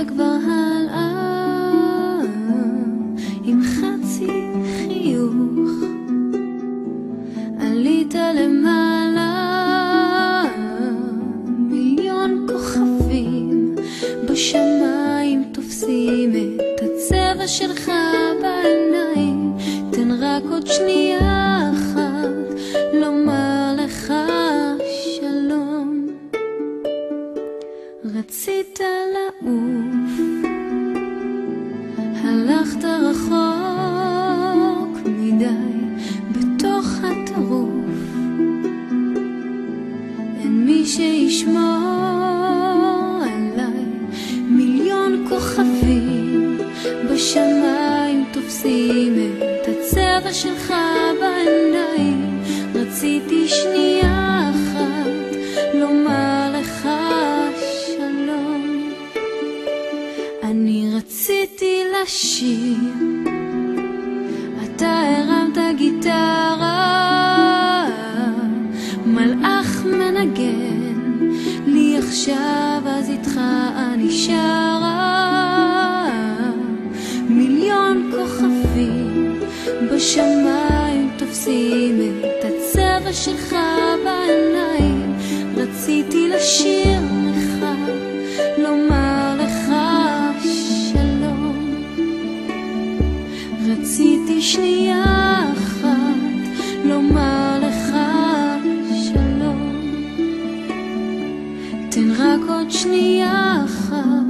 כבר הלאה עם חצי חיוך, עלית למעלה מיליון כוכבים בשמיים תופסים את הצבע שלך בעיניים. תן רק עוד שנייה אחת לומר לך שלום. רצית לעוף, הלכת רחוק מדי בתוך הטירוף, אין מי שישמור עליי. מיליון כוכבים בשמיים תופסים את הצבע שלך בעיניים. רציתי שנייה אחת לומר לך שלום. אני רציתי לשיר, אתה הרמת גיטרה, מלאך מנגן לי עכשיו, אז איתך אני שרה. מיליון כוכבים בשמיים תופסים את הצבע שלך בעיניים. רציתי לשיר לך, לומר לך שלום. רציתי שנייה אחת לומר לך שלום. תן רק עוד שנייה אחת